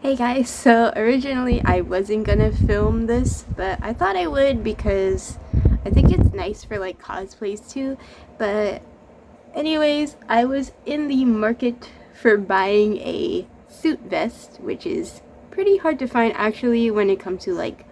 Hey guys, so originally I wasn't gonna film this, but I thought I would because I think it's nice for like cosplays too. But anyways, I was in the market for buying a suit vest, which is pretty hard to find actually when it comes to like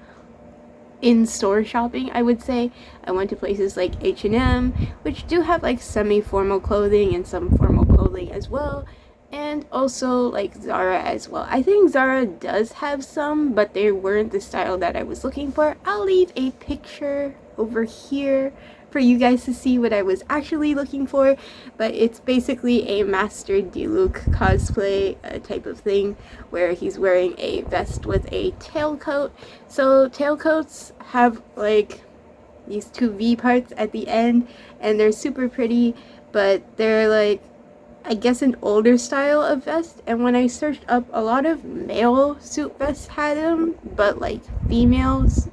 in-store shopping. I would say I went to places like H&M, which do have like semi-formal clothing and some formal clothing as well, and also like Zara as well. I think Zara does have some, but they weren't the style that I was looking for. I'll leave a picture over here for you guys to see what I was actually looking for, but it's basically a Master Diluc cosplay type of thing where he's wearing a vest with a tailcoat. So tailcoats have like these two V parts at the end, and they're super pretty, but they're like, I guess, an older style of vest. And when I searched up, a lot of male suit vests had them, but like females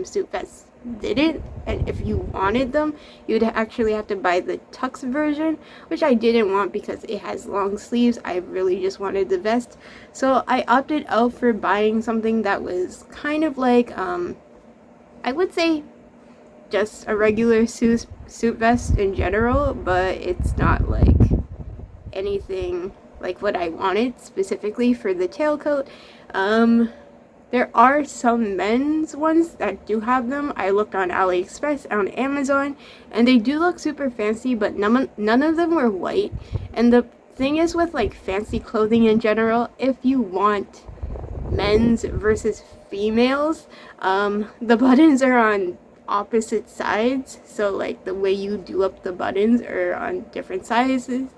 suit vests didn't. And if you wanted them, you'd actually have to buy the tux version, which I didn't want because it has long sleeves. I really just wanted the vest, so I opted out for buying something that was kind of like I would say just a regular suit vest in general, but it's not like anything like what I wanted specifically for the tailcoat. There are some men's ones that do have them. I looked on AliExpress, on Amazon, and they do look super fancy, but none of them were white. And the thing is with like fancy clothing in general, if you want men's versus females, the buttons are on opposite sides. So like the way you do up the buttons are on different sizes,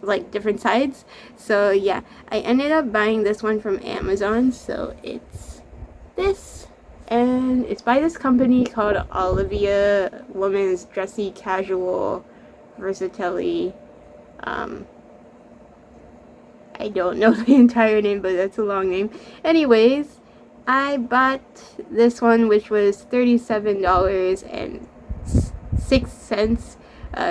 like different sides. So yeah, I ended up buying this one from Amazon. So it's this, and it's by this company called Olivia Women's Dressy Casual Versatility. I don't know the entire name, but that's a long name. Anyways, I bought this one, which was $37.06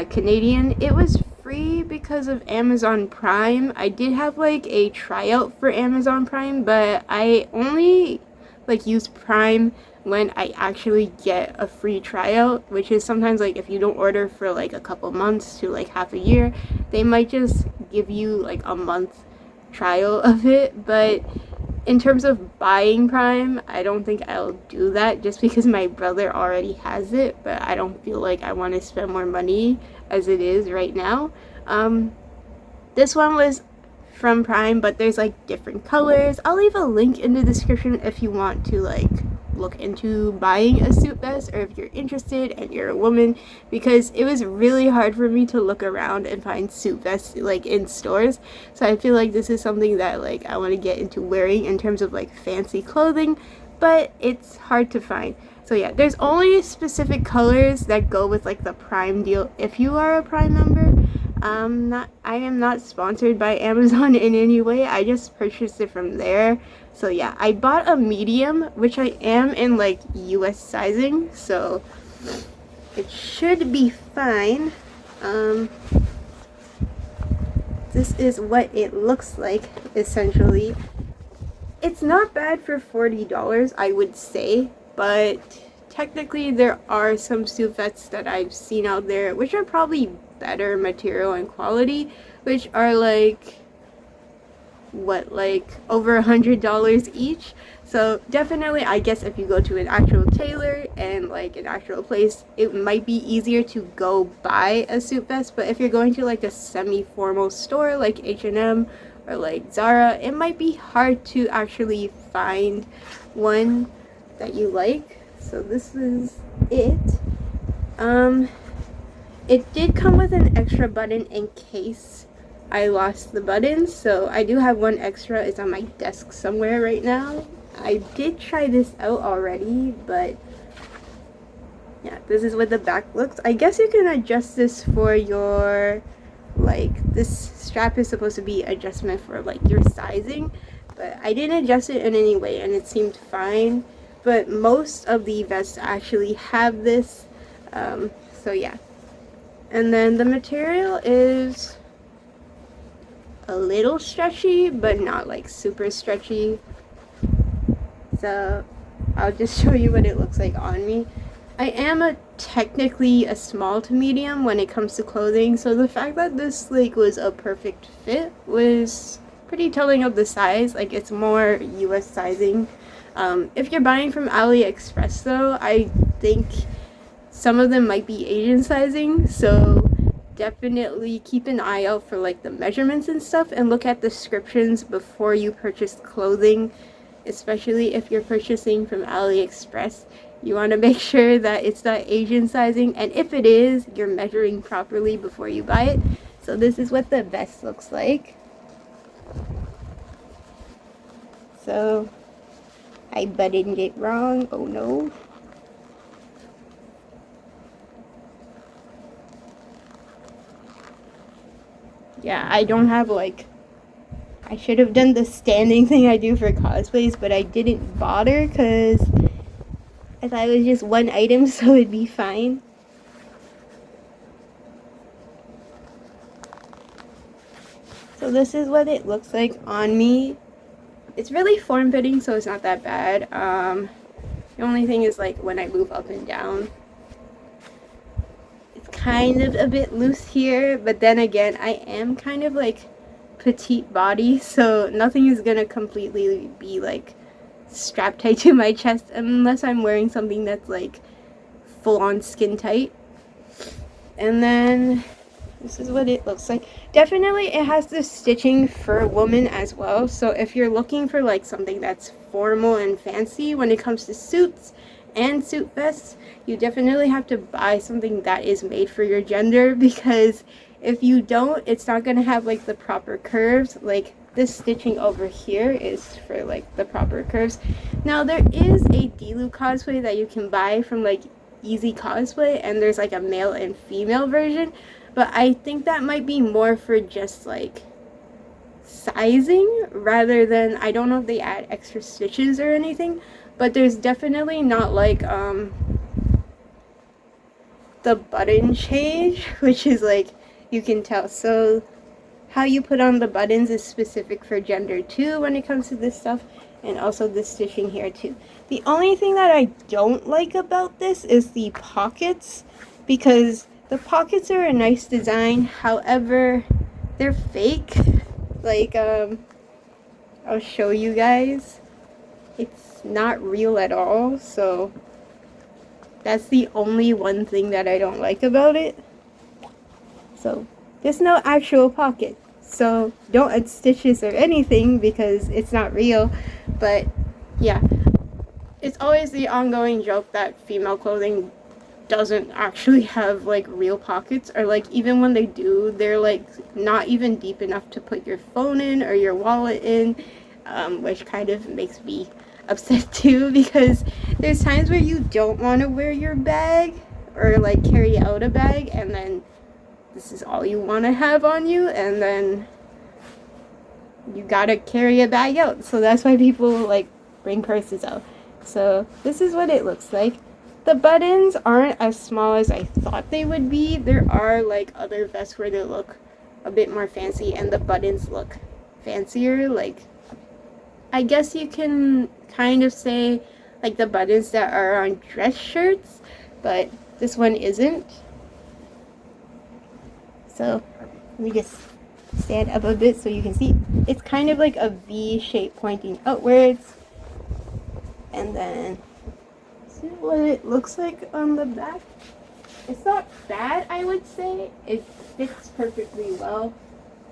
Canadian. It was free because of Amazon Prime. I did have like a tryout for Amazon Prime, but I only like use Prime when I actually get a free tryout, which is sometimes like if you don't order for like a couple months to like half a year, they might just give you like a month trial of it. But in terms of buying Prime, I don't think I'll do that just because my brother already has it, but I don't feel like I want to spend more money as it is right now. This one was from Prime, but there's like different colors. I'll leave a link in the description if you want to like look into buying a suit vest, or if you're interested and you're a woman, because it was really hard for me to look around and find suit vests like in stores. So I feel like this is something that like I want to get into wearing in terms of like fancy clothing, but it's hard to find. So yeah, there's only specific colors that go with like the Prime deal if you are a Prime member. I am not sponsored by Amazon in any way. I just purchased it from there. So yeah, I bought a medium, which I am in like US sizing, so it should be fine. This is what it looks like essentially. It's not bad for $40, I would say, but technically there are some suit vests that I've seen out there which are probably better material and quality, which are like what, like over $100 each. So definitely, I guess if you go to an actual tailor and like an actual place, it might be easier to go buy a suit vest. But if you're going to like a semi-formal store like H&M or like Zara, it might be hard to actually find one that you like. So this is it. It did come with an extra button in case I lost the button, so I do have one extra. It's on my desk somewhere right now. I did try this out already, but yeah, this is what the back looks. I guess you can adjust this for your, like, this strap is supposed to be adjustment for like your sizing, but I didn't adjust it in any way and it seemed fine. But most of the vests actually have this, so yeah. And then the material is a little stretchy, but not like super stretchy. So I'll just show you what it looks like on me. I am technically a small to medium when it comes to clothing, so the fact that this like was a perfect fit was pretty telling of the size. Like, it's more US sizing. If you're buying from AliExpress though, I think some of them might be Asian sizing, so definitely keep an eye out for like the measurements and stuff, and look at descriptions before you purchase clothing, especially if you're purchasing from AliExpress. You want to make sure that it's not Asian sizing, and if it is, you're measuring properly before you buy it. So this is what the vest looks like. So I buttoned it wrong. Oh no. Yeah, I don't have like, I should have done the standing thing I do for cosplays, but I didn't bother because I thought it was just one item, so it'd be fine. So this is what it looks like on me. It's really form-fitting, so it's not that bad. The only thing is like when I move up and down, it's kind of a bit loose here, but then again, I am kind of like petite body, so nothing is gonna completely be like strapped tight to my chest unless I'm wearing something that's like full-on skin tight. And then this is what it looks like. Definitely it has the stitching for a woman as well, so if you're looking for like something that's formal and fancy when it comes to suits and suit vests, you definitely have to buy something that is made for your gender, because if you don't, it's not going to have like the proper curves. Like this stitching over here is for like the proper curves. Now there is a Diluc cosplay that you can buy from like Easy Cosplay, and there's like a male and female version, but I think that might be more for just like sizing rather than, I don't know if they add extra stitches or anything, but there's definitely not like the button change, which is like, you can tell. So how you put on the buttons is specific for gender too when it comes to this stuff, and also the stitching here too. The only thing that I don't like about this is the pockets, because the pockets are a nice design, however they're fake. Like I'll show you guys, it's not real at all, so that's the only one thing that I don't like about it. So there's no actual pocket, so don't add stitches or anything because it's not real. But yeah, it's always the ongoing joke that female clothing doesn't actually have like real pockets, or like even when they do, they're like not even deep enough to put your phone in or your wallet in, which kind of makes me upset too, because there's times where you don't want to wear your bag or like carry out a bag, and then this is all you want to have on you, and then you gotta carry a bag out. So that's why people like bring purses out. So this is what it looks like. The buttons aren't as small as I thought they would be. There are like other vests where they look a bit more fancy and the buttons look fancier. Like, I guess you can kind of say like the buttons that are on dress shirts, but this one isn't. So let me just stand up a bit so you can see. It's kind of like a V shape pointing outwards, and then see what it looks like on the back. It's not bad, I would say. It fits perfectly well.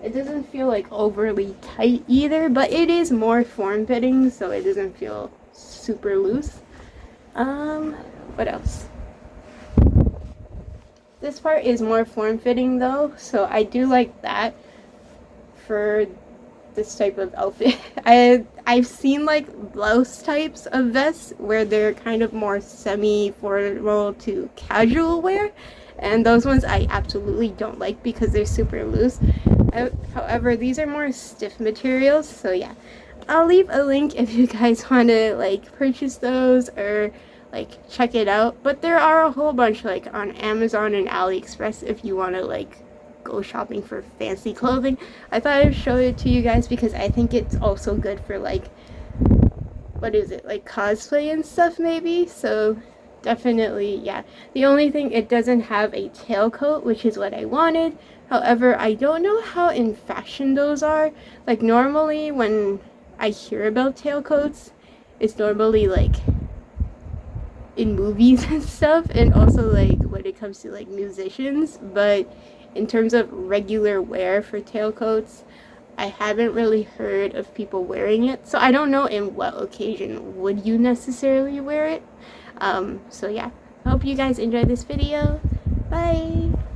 It doesn't feel like overly tight either, but it is more form-fitting, so it doesn't feel super loose. What else? This part is more form-fitting though, so I do like that for this type of outfit. I've seen like blouse types of vests where they're kind of more semi-formal to casual wear, and those ones I absolutely don't like because they're super loose. However, these are more stiff materials, so yeah. I'll leave a link if you guys want to like purchase those or like check it out, but there are a whole bunch like on Amazon and AliExpress if you want to like go shopping for fancy clothing, I thought I'd show it to you guys because I think it's also good for like, what is it, like cosplay and stuff maybe. So definitely, yeah. The only thing, it doesn't have a tailcoat, which is what I wanted. However, I don't know how in fashion those are. Like normally when I hear about tailcoats, it's normally like in movies and stuff, and also like when it comes to like musicians. But in terms of regular wear for tailcoats, I haven't really heard of people wearing it, so I don't know in what occasion would you necessarily wear it. So yeah, I hope you guys enjoyed this video. Bye!